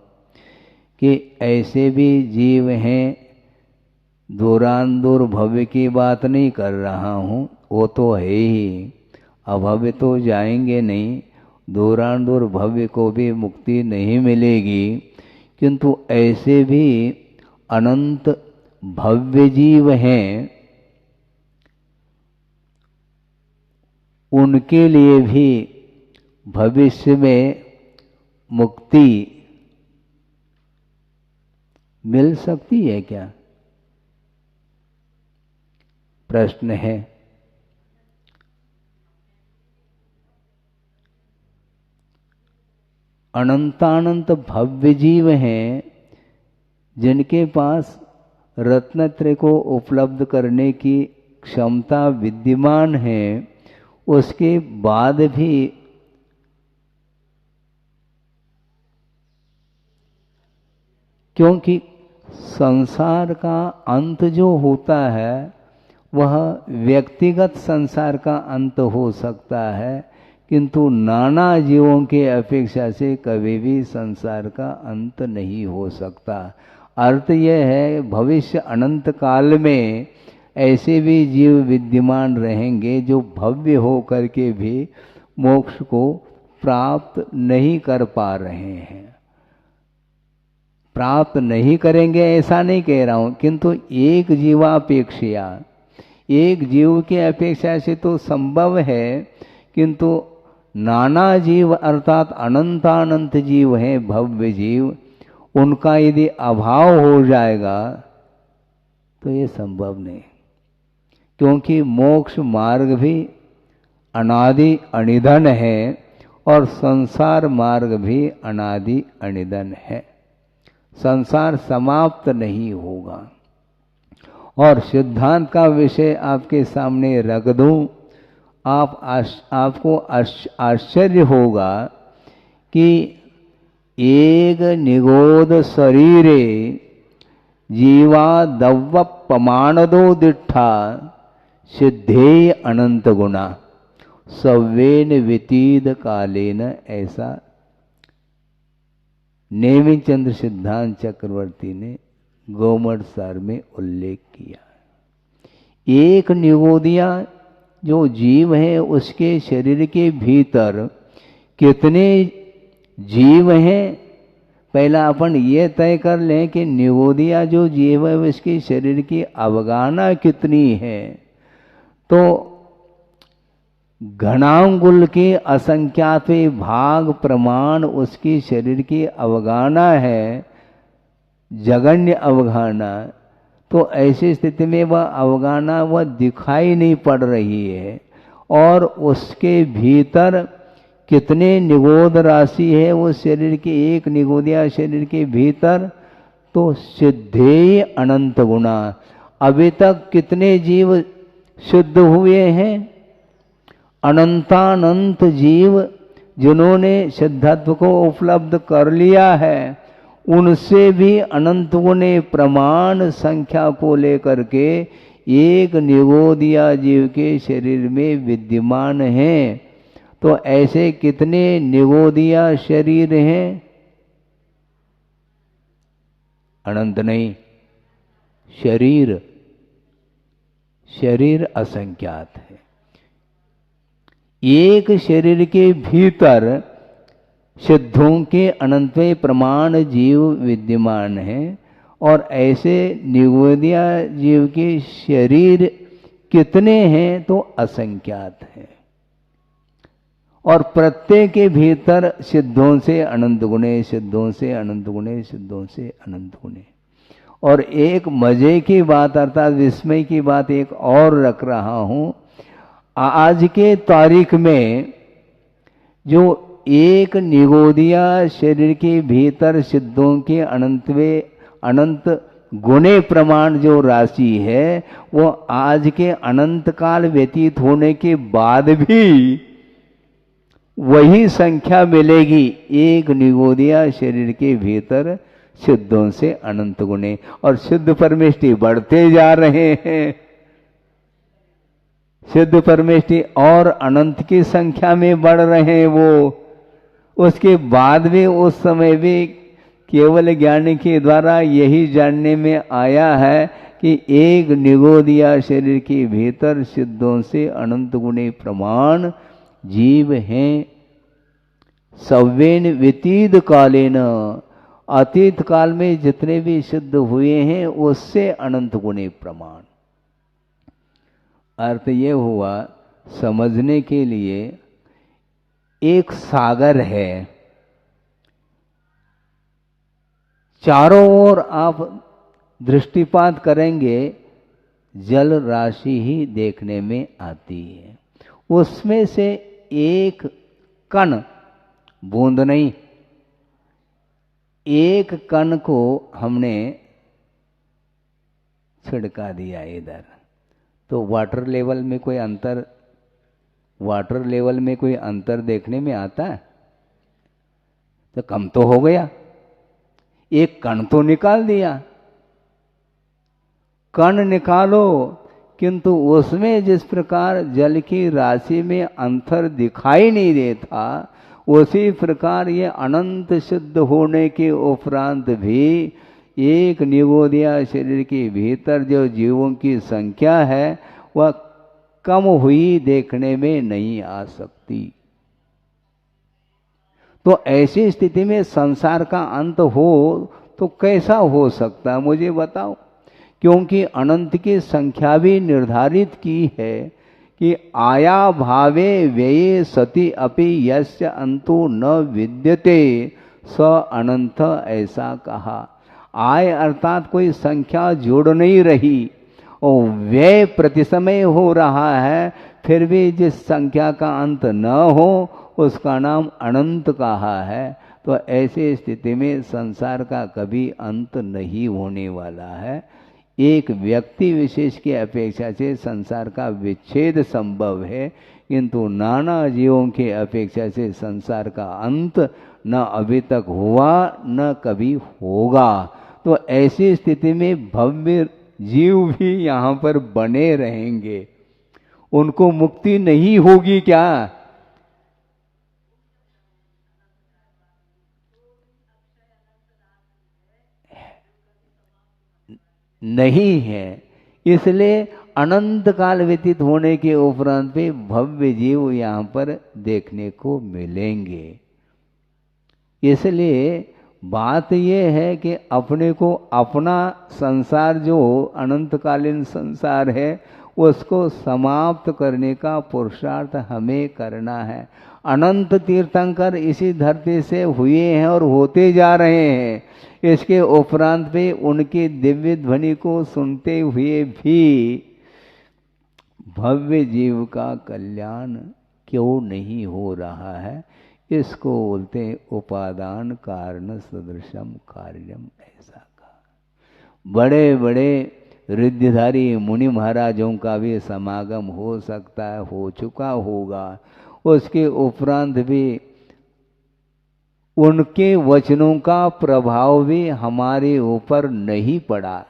कि ऐसे भी जीव हैं, दूरांदूर भव्य की बात नहीं कर रहा हूँ, वो तो है ही, अभव्य तो जाएंगे नहीं, दूरांदूर भव्य को भी मुक्ति नहीं मिलेगी। किंतु ऐसे भी अनंत भव्य जीव हैं, उनके लिए भी भविष्य में मुक्ति मिल सकती है क्या? प्रश्न है। अनंतानंत भव्य जीव हैं जिनके पास रत्नत्रय को उपलब्ध करने की क्षमता विद्यमान है। उसके बाद भी क्योंकि संसार का अंत जो होता है वह व्यक्तिगत संसार का अंत हो सकता है, किंतु नाना जीवों के अपेक्षा से कभी भी संसार का अंत नहीं हो सकता। अर्थ यह है भविष्य अनंत काल में ऐसे भी जीव विद्यमान रहेंगे जो भव्य हो करके भी मोक्ष को प्राप्त नहीं कर पा रहे हैं। प्राप्त नहीं करेंगे ऐसा नहीं कह रहा हूं, किंतु एक जीवापेक्षा, एक जीव के अपेक्षा से तो संभव है, किंतु नाना जीव अर्थात अनंतानंत जीव हैं, भव्य जीव, उनका यदि अभाव हो जाएगा तो ये संभव नहीं, क्योंकि मोक्ष मार्ग भी अनादि अनिधन है और संसार मार्ग भी अनादि अनिधन है। संसार समाप्त नहीं होगा। और सिद्धांत का विषय आपके सामने रख दूं, आपको आश्चर्य होगा कि एक निगोद शरीरे जीवा दव्व पमाणदो दिट्ठा सिद्धेय अनंत गुणा सव्वेन वितीद कालेन, ऐसा नेमिचंद्र चंद्र सिद्धांत चक्रवर्ती ने गोमठ सार में उल्लेख किया। एक निगोदिया जो जीव है उसके शरीर के भीतर कितने जीव हैं, पहला अपन ये तय कर लें कि निगोदिया जो जीव है उसके शरीर की अवगाहना कितनी है। तो घनांगुल के असंख्यात भाग प्रमाण उसकी शरीर की अवगाहना है, जगन्य अवगाहना। तो ऐसी स्थिति में वह अवगाहना वह दिखाई नहीं पड़ रही है, और उसके भीतर कितने निगोद राशि है उस शरीर के, एक निगोदिया शरीर के भीतर, तो सिद्धेय अनंत गुणा। अभी तक कितने जीव शुद्ध हुए हैं? अनंतानंत जीव जिन्होंने सिद्धत्व को उपलब्ध कर लिया है, उनसे भी अनंत गुणे प्रमाण संख्या को लेकर के एक निगोदिया जीव के शरीर में विद्यमान हैं। तो ऐसे कितने निगोदिया शरीर हैं? अनंत नहीं, शरीर शरीर असंख्यात है। एक शरीर के भीतर सिद्धों के अनंतमय प्रमाण जीव विद्यमान हैं, और ऐसे निगोदिया जीव के शरीर कितने हैं? तो असंख्यात हैं। और प्रत्येक के भीतर सिद्धों से अनंत गुणे, सिद्धों से अनंत गुणे, सिद्धों से अनंत गुणे। और एक मजे की बात अर्थात विस्मय की बात एक और रख रहा हूं, आज के तारीख में जो एक निगोदिया शरीर के भीतर सिद्धों के अनंत गुणे प्रमाण जो राशि है, वो आज के अनंत काल व्यतीत होने के बाद भी वही संख्या मिलेगी, एक निगोदिया शरीर के भीतर सिद्धों से अनंत गुणे। और सिद्ध परमेष्टि बढ़ते जा रहे हैं, सिद्ध परमेष्टि और अनंत की संख्या में बढ़ रहे हैं वो। उसके बाद भी उस समय भी केवल ज्ञानी के द्वारा यही जानने में आया है कि एक निगोदिया शरीर के भीतर सिद्धों से अनंत गुणे प्रमाण जीव हैं। सव्वेन वितीद कालेन, अतीत काल में जितने भी सिद्ध हुए हैं उससे अनंत गुणे प्रमाण। अर्थ ये हुआ, समझने के लिए एक सागर है, चारों ओर आप दृष्टिपात करेंगे जल राशि ही देखने में आती है। उसमें से एक कण, बूंद नहीं, एक कण को हमने छिड़का दिया इधर, तो वाटर लेवल में कोई अंतर वाटर लेवल में कोई अंतर देखने में आता है? तो कम तो हो गया, एक कण तो निकाल दिया। कण निकालो, किंतु उसमें जिस प्रकार जल की राशि में अंतर दिखाई नहीं देता, उसी प्रकार ये अनंत शुद्ध होने के उपरांत भी एक निगोदिया शरीर के भीतर जो जीवों की संख्या है वह कम हुई देखने में नहीं आ सकती। तो ऐसी स्थिति में संसार का अंत हो तो कैसा हो सकता है, मुझे बताओ। क्योंकि अनंत की संख्या भी निर्धारित की है कि आया भावे व्यये सति अपि यस्य अंतो न विद्यते स अनंत, ऐसा कहा। आय अर्थात कोई संख्या जुड़ नहीं रही और व्यय प्रतिसमय हो रहा है, फिर भी जिस संख्या का अंत न हो उसका नाम अनंत कहा है। तो ऐसी स्थिति में संसार का कभी अंत नहीं होने वाला है। एक व्यक्ति विशेष की अपेक्षा से संसार का विच्छेद संभव है, किंतु नाना जीवों की अपेक्षा से संसार का अंत न अभी तक हुआ न कभी होगा। तो ऐसी स्थिति में भव्य जीव भी यहाँ पर बने रहेंगे, उनको मुक्ति नहीं होगी क्या? नहीं है। इसलिए अनंत काल व्यतीत होने के उपरांत भी भव्य जीव यहाँ पर देखने को मिलेंगे। इसलिए बात यह है कि अपने को अपना संसार जो अनंतकालीन संसार है उसको समाप्त करने का पुरुषार्थ हमें करना है। अनंत तीर्थंकर इसी धरती से हुए हैं और होते जा रहे हैं। इसके उपरांत भी उनकी दिव्य ध्वनि को सुनते हुए भी भव्य जीव का कल्याण क्यों नहीं हो रहा है? इसको बोलते हैं उपादान कारण सदृशम कार्यम। ऐसा का बड़े बड़े रिद्धिधारी मुनि महाराजों का भी समागम हो सकता है, हो चुका होगा। उसके उपरांत भी उनके वचनों का प्रभाव भी हमारे ऊपर नहीं पड़ा।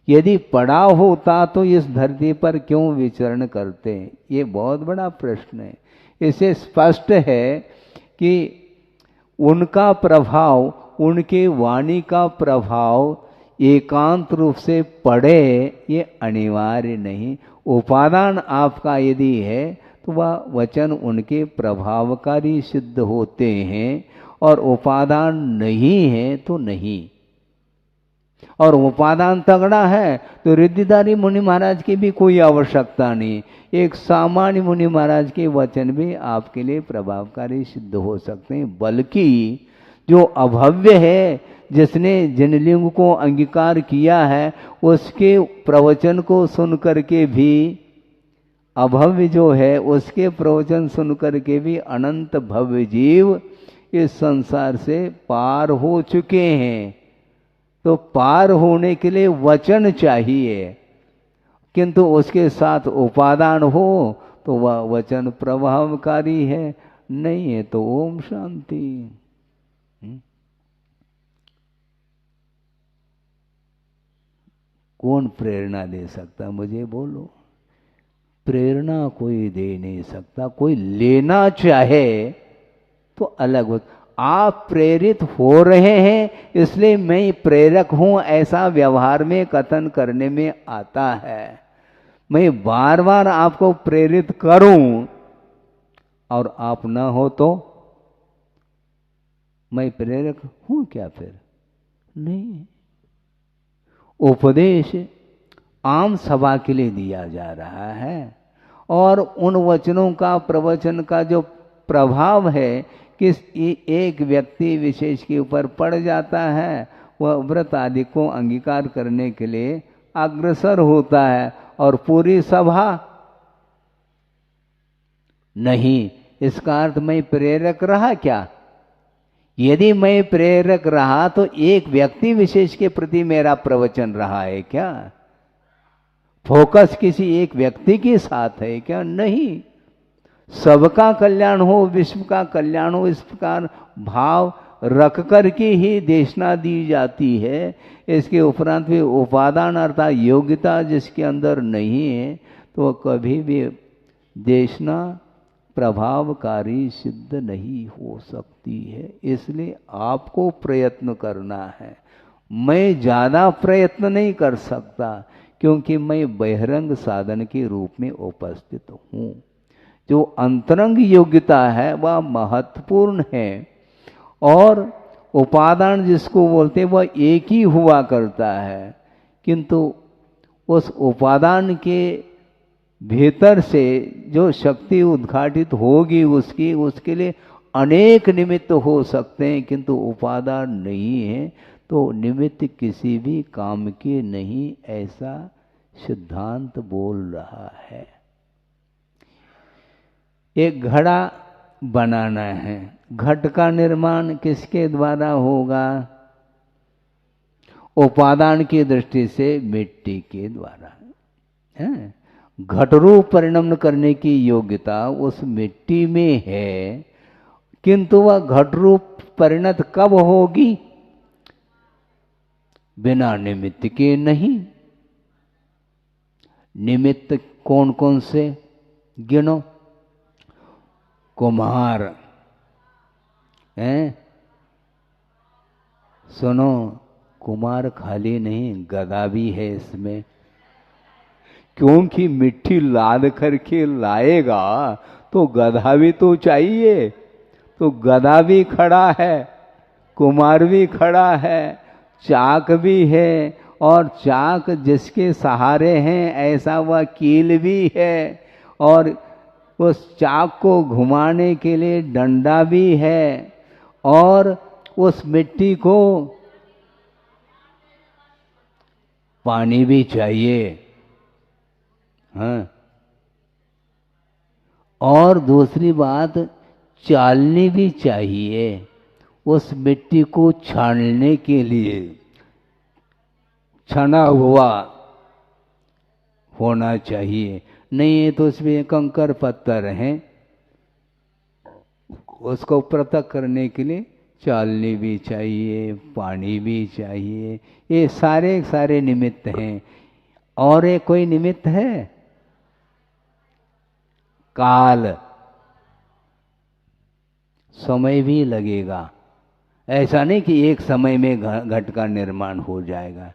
यदि पड़ा होता तो इस धरती पर क्यों विचरण करते? ये बहुत बड़ा प्रश्न है। इससे स्पष्ट है कि उनका प्रभाव, उनके वाणी का प्रभाव एकांत रूप से पड़े ये अनिवार्य नहीं। उपादान आपका यदि है तो वह वचन उनके प्रभावकारी सिद्ध होते हैं, और उपादान नहीं है तो नहीं। और उपादान तगड़ा है तो रिद्धिधारी मुनि महाराज की भी कोई आवश्यकता नहीं। एक सामान्य मुनि महाराज के वचन भी आपके लिए प्रभावकारी सिद्ध हो सकते हैं। बल्कि जो अभव्य है, जिसने जिनलिंग को अंगीकार किया है, उसके प्रवचन को सुन करके भी अभव्य जो है उसके प्रवचन सुन करके भी अनंत भव्य जीव इस संसार से पार हो चुके हैं। तो पार होने के लिए वचन चाहिए, किंतु उसके साथ उपादान हो तो वह वचन प्रभावकारी है, नहीं है तो ओम शांति। कौन प्रेरणा दे सकता, मुझे बोलो। प्रेरणा कोई दे नहीं सकता। कोई लेना चाहे तो अलग हो। आप प्रेरित हो रहे हैं इसलिए मैं प्रेरक हूं, ऐसा व्यवहार में कथन करने में आता है। मैं बार बार आपको प्रेरित करूं और आप ना हो तो मैं प्रेरक हूं क्या? फिर नहीं। उपदेश आम सभा के लिए दिया जा रहा है, और उन वचनों का, प्रवचन का जो प्रभाव है किस एक व्यक्ति विशेष के ऊपर पड़ जाता है, वह व्रत आदि को अंगीकार करने के लिए अग्रसर होता है, और पूरी सभा नहीं। इसका अर्थ मैं प्रेरक रहा क्या? यदि मैं प्रेरक रहा तो एक व्यक्ति विशेष के प्रति मेरा प्रवचन रहा है क्या? फोकस किसी एक व्यक्ति के साथ है क्या? नहीं। सबका कल्याण हो, विश्व का कल्याण हो, इस प्रकार भाव रख कर के ही देशना दी जाती है। इसके उपरांत भी उपादान अर्थात योग्यता जिसके अंदर नहीं है तो वह कभी भी देशना प्रभावकारी सिद्ध नहीं हो सकती है। इसलिए आपको प्रयत्न करना है। मैं ज़्यादा प्रयत्न नहीं कर सकता क्योंकि मैं बहिरंग साधन के रूप में उपस्थित हूँ। जो अंतरंग योग्यता है वह महत्वपूर्ण है और उपादान जिसको बोलते हैं वह एक ही हुआ करता है, किंतु उस उपादान के भीतर से जो शक्ति उद्घाटित होगी उसके लिए अनेक निमित्त हो सकते हैं, किंतु उपादान नहीं है तो निमित्त किसी भी काम के नहीं, ऐसा सिद्धांत बोल रहा है। एक घड़ा बनाना है, घट का निर्माण किसके द्वारा होगा? उपादान की दृष्टि से मिट्टी के द्वारा है। घट रूप परिणमन करने की योग्यता उस मिट्टी में है, किंतु वह घट रूप परिणत कब होगी? बिना निमित्त के नहीं। निमित्त कौन कौन से गिनो? कुम्हार हैं, सुनो, कुम्हार खाली नहीं, गदा भी है इसमें, क्योंकि मिट्टी लाद करके लाएगा तो गधा भी तो चाहिए, तो गधा भी खड़ा है, कुम्हार भी खड़ा है, चाक भी है, और चाक जिसके सहारे हैं ऐसा वह कील भी है, और उस चाक को घुमाने के लिए डंडा भी है, और उस मिट्टी को पानी भी चाहिए। हाँ, और दूसरी बात चालनी भी चाहिए उस मिट्टी को छानने के लिए। छना हुआ होना चाहिए, नहीं है तो उसमें कंकर पत्थर हैं, उसको पृथक करने के लिए चालनी भी चाहिए, पानी भी चाहिए। ये सारे सारे निमित्त हैं। और एक कोई निमित्त है? काल, समय भी लगेगा। ऐसा नहीं कि एक समय में घट का निर्माण हो जाएगा,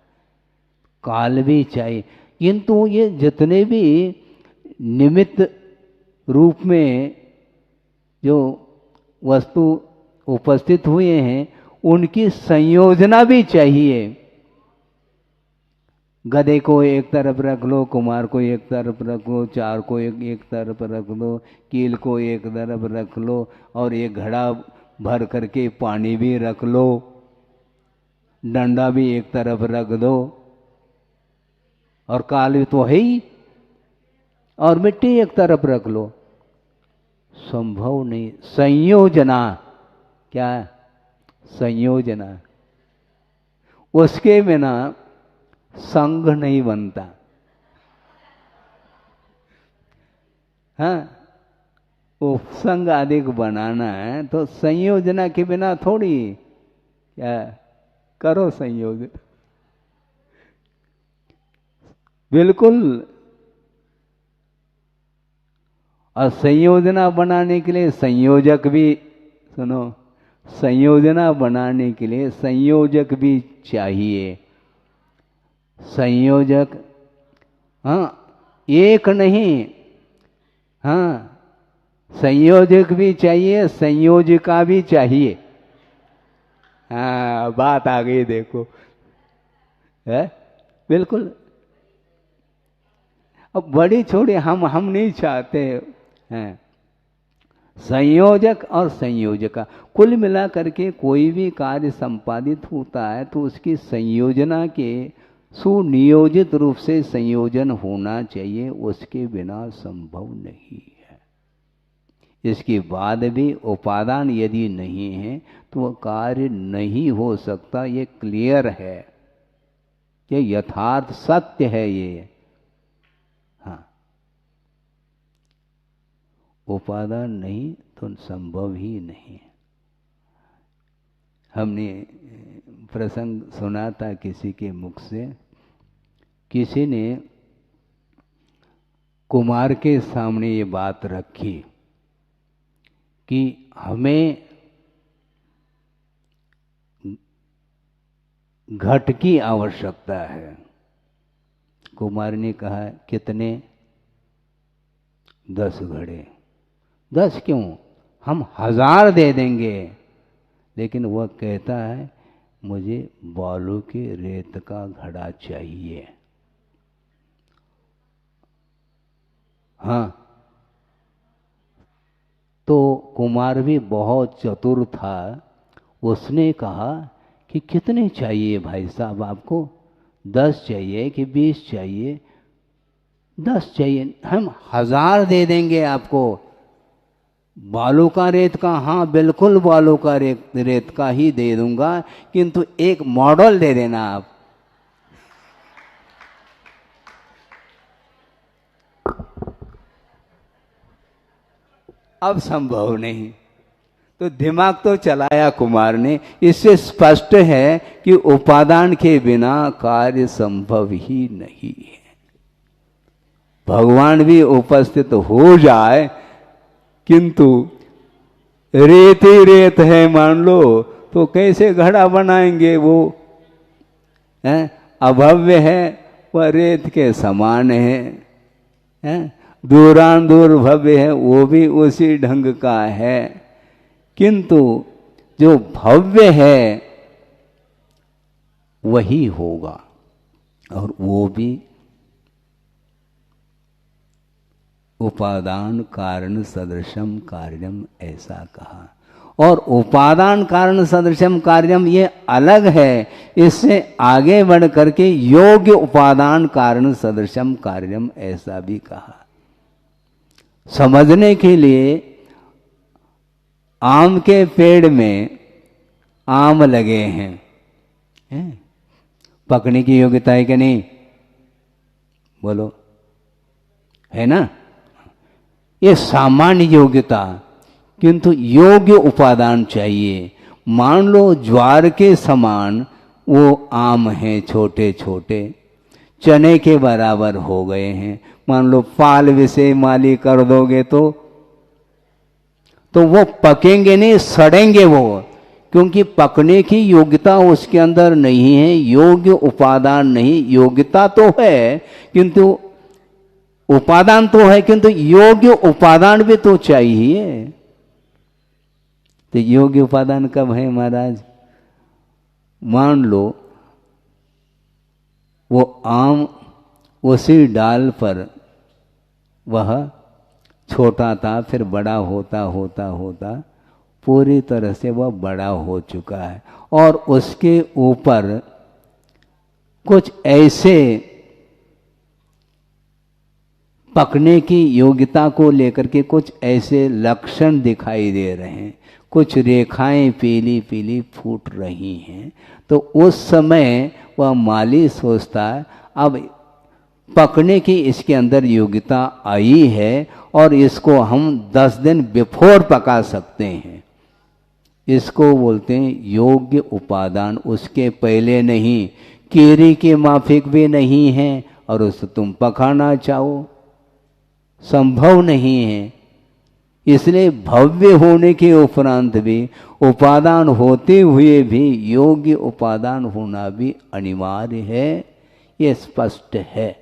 काल भी चाहिए। किंतु ये जितने भी निमित्त रूप में जो वस्तु उपस्थित हुए हैं उनकी संयोजना भी चाहिए। गधे को एक तरफ रख लो, कुम्हार को एक तरफ रख लो, चार को एक तरफ रख लो, कील को एक तरफ रख लो, और एक घड़ा भर करके पानी भी रख लो, डंडा भी एक तरफ रख दो, और काल तो है ही, और मिट्टी एक तरफ रख लो। संभव नहीं। संयोजना, क्या संयोजना, उसके बिना संघ नहीं बनता। हाँ, वो संघ आदि को बनाना है तो संयोजना के बिना थोड़ी, क्या करो संयोजन, बिल्कुल। और संयोजना बनाने के लिए संयोजक भी, सुनो, संयोजना बनाने के लिए संयोजक भी चाहिए। संयोजक, हाँ, एक नहीं, हाँ, संयोजक भी चाहिए, संयोजिका भी चाहिए। हाँ, बात आ गई, देखो है, बिल्कुल। अब बड़ी छोड़ी हम नहीं चाहते हैं। संयोजक और संयोजका, कुल मिलाकर के कोई भी कार्य संपादित होता है तो उसकी संयोजना के सुनियोजित रूप से संयोजन होना चाहिए, उसके बिना संभव नहीं है। इसके बाद भी उपादान यदि नहीं है तो वह कार्य नहीं हो सकता। ये क्लियर है, ये यथार्थ सत्य है ये। हाँ, उपादान नहीं तो संभव ही नहीं। हमने प्रसंग सुना था किसी के मुख से, किसी ने कुमार के सामने ये बात रखी कि हमें घट की आवश्यकता है। कुमार ने कहा कितने? 10 घड़े। 10 क्यों, हम 1000 दे देंगे। लेकिन वह कहता है मुझे बालू के रेत का घड़ा चाहिए। हाँ, तो कुमार भी बहुत चतुर था। उसने कहा कि कितने चाहिए भाई साहब आपको? 10 चाहिए कि 20 चाहिए? 10 चाहिए। हम 1000 दे देंगे आपको। बालू का रेत का? हाँ बिल्कुल बालू का रेत का ही दे दूंगा, किंतु एक मॉडल दे देना आप। अब संभव नहीं। तो दिमाग तो चलाया कुमार ने। इससे स्पष्ट है कि उपादान के बिना कार्य संभव ही नहीं है। भगवान भी उपस्थित हो जाए, किंतु रेत ही रेत है मान लो, तो कैसे घड़ा बनाएंगे? वो है अभव्य है, वह रेत के समान है, दूरान दूर भव्य है, वो भी उसी ढंग का है। किंतु जो भव्य है वही होगा, और वो भी उपादान कारण सदृशम कार्यम, ऐसा कहा। और उपादान कारण सदृशम कार्यम ये अलग है। इससे आगे बढ़ करके योग्य उपादान कारण सदृशम कार्यम ऐसा भी कहा। समझने के लिए आम के पेड़ में आम लगे हैं, पकने की योग्यता है कि नहीं? बोलो, है ना? ये सामान्य योग्यता, किंतु योग्य उपादान चाहिए। मान लो ज्वार के समान वो आम हैं, छोटे छोटे चने के बराबर हो गए हैं। मान लो पाल विषय माली कर दोगे तो वो पकेंगे नहीं, सड़ेंगे वो, क्योंकि पकने की योग्यता उसके अंदर नहीं है, योग्य उपादान नहीं। योग्यता तो है किंतु उपादान तो है, किंतु योग्य उपादान भी तो चाहिए। तो योग्य उपादान कब है महाराज? मान लो वो आम उसी डाल पर वह छोटा था, फिर बड़ा होता होता होता पूरी तरह से वह बड़ा हो चुका है, और उसके ऊपर कुछ ऐसे पकने की योग्यता को लेकर के कुछ ऐसे लक्षण दिखाई दे रहे हैं, कुछ रेखाएं पीली पीली फूट रही हैं। तो उस समय वह माली सोचता है अब पकने की इसके अंदर योग्यता आई है, और इसको हम 10 दिन बिफोर पका सकते हैं। इसको बोलते हैं योग्य उपादान। उसके पहले नहीं, केरी के माफिक भी नहीं है, और उसको तुम पकाना चाहो, संभव नहीं है। इसलिए भव्य होने के उपरांत भी, उपादान होते हुए भी योग्य उपादान होना भी अनिवार्य है, ये स्पष्ट है।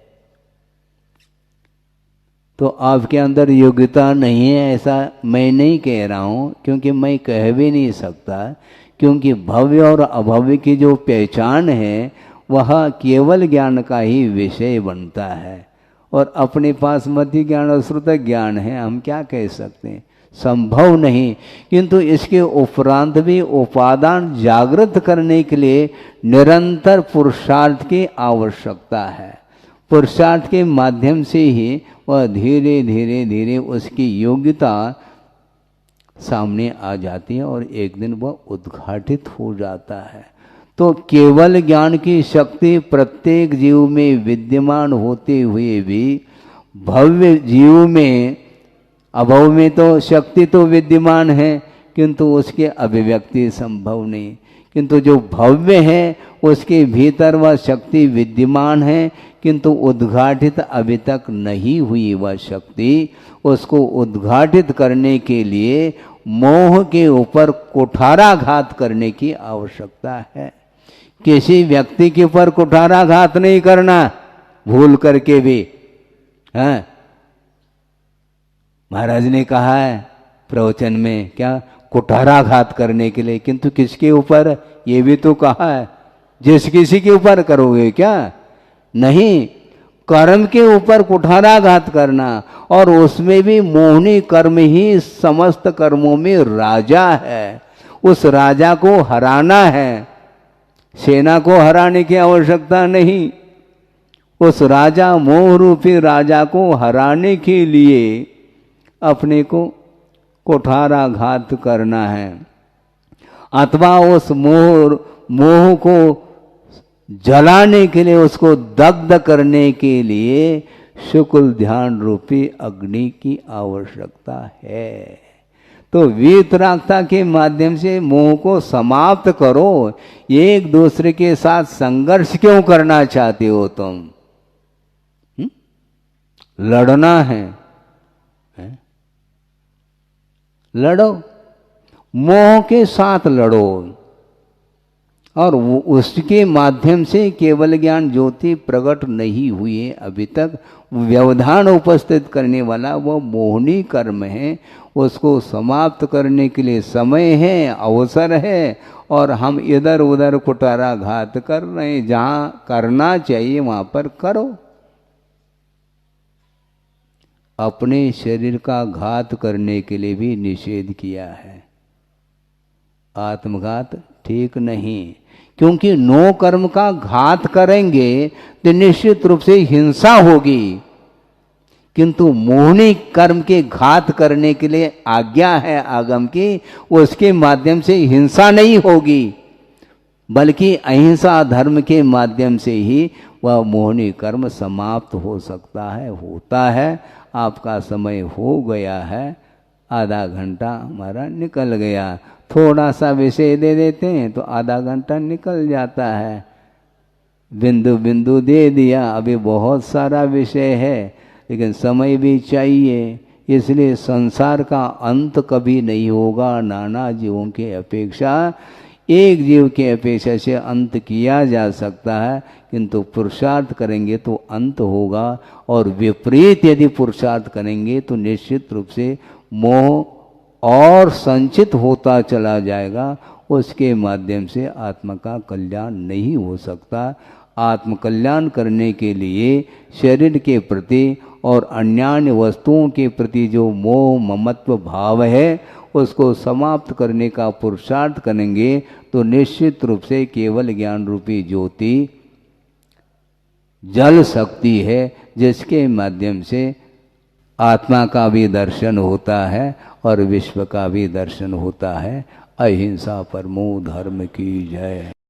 तो आपके अंदर योग्यता नहीं है ऐसा मैं नहीं कह रहा हूँ, क्योंकि मैं कह भी नहीं सकता, क्योंकि भव्य और अभव्य की जो पहचान है वह केवल ज्ञान का ही विषय बनता है, और अपने पास मध्य ज्ञान और श्रुत ज्ञान है, हम क्या कह सकते हैं? संभव नहीं। किंतु इसके उपरांत भी उपादान जागृत करने के लिए निरंतर पुरुषार्थ की आवश्यकता है। पुरुषार्थ के माध्यम से ही वह धीरे धीरे धीरे उसकी योग्यता सामने आ जाती है, और एक दिन वह उद्घाटित हो जाता है। तो केवल ज्ञान की शक्ति प्रत्येक जीव में विद्यमान होते हुए भी भव्य जीव में अभव में तो शक्ति तो विद्यमान है किंतु उसके अभिव्यक्ति संभव नहीं, किंतु जो भव्य है उसके भीतर वह शक्ति विद्यमान है किंतु उद्घाटित अभी तक नहीं हुई वह शक्ति। उसको उद्घाटित करने के लिए मोह के ऊपर कुठाराघात करने की आवश्यकता है। किसी व्यक्ति के ऊपर कुठाराघात नहीं करना भूल करके भी। हाँ, महाराज ने कहा है प्रवचन में क्या, कुठाराघात करने के लिए, किंतु किसके ऊपर, ये भी तो कहा है जिस किसी के ऊपर करोगे क्या, नहीं, कर्म के ऊपर कुठाराघात करना। और उसमें भी मोहनी कर्म ही समस्त कर्मों में राजा है, उस राजा को हराना है। सेना को हराने की आवश्यकता नहीं, उस राजा मोह रूपी राजा को हराने के लिए अपने को कुठाराघात करना है, अथवा उस मोह को जलाने के लिए, उसको दग्ध करने के लिए शुक्ल ध्यान रूपी अग्नि की आवश्यकता है। तो वीतरागता के माध्यम से मोह को समाप्त करो। एक दूसरे के साथ संघर्ष क्यों करना चाहते हो तुम? लड़ना है? लड़ो, मोह के साथ लड़ो और उसके माध्यम से केवल ज्ञान ज्योति प्रकट नहीं हुई है अभी तक। व्यवधान उपस्थित करने वाला वो मोहनी कर्म है, उसको समाप्त करने के लिए समय है, अवसर है, और हम इधर उधर कुठाराघात कर रहे हैं। जहाँ करना चाहिए वहाँ पर करो। अपने शरीर का घात करने के लिए भी निषेध किया है। आत्मघात ठीक नहीं, क्योंकि नो कर्म का घात करेंगे तो निश्चित रूप से हिंसा होगी, किंतु मोहनी कर्म के घात करने के लिए आज्ञा है आगम की, उसके माध्यम से हिंसा नहीं होगी, बल्कि अहिंसा धर्म के माध्यम से ही वह मोहनी कर्म समाप्त हो सकता है, होता है। आपका समय हो गया है, आधा घंटा हमारा निकल गया। थोड़ा सा विषय दे देते हैं तो आधा घंटा निकल जाता है, बिंदु बिंदु दे दिया। अभी बहुत सारा विषय है लेकिन समय भी चाहिए, इसलिए संसार का अंत कभी नहीं होगा। नाना जीवों के अपेक्षा एक जीव के अपेक्षा से अंत किया जा सकता है, किंतु पुरुषार्थ करेंगे तो अंत होगा। और विपरीत यदि पुरुषार्थ करेंगे तो निश्चित रूप से मोह और संचित होता चला जाएगा, उसके माध्यम से आत्मा का कल्याण नहीं हो सकता। आत्मकल्याण करने के लिए शरीर के प्रति और अन्य वस्तुओं के प्रति जो मोह ममत्व भाव है उसको समाप्त करने का पुरुषार्थ करेंगे तो निश्चित रूप से केवल ज्ञान रूपी ज्योति जल सकती है, जिसके माध्यम से आत्मा का भी दर्शन होता है और विश्व का भी दर्शन होता है। अहिंसा परमो धर्म की जय।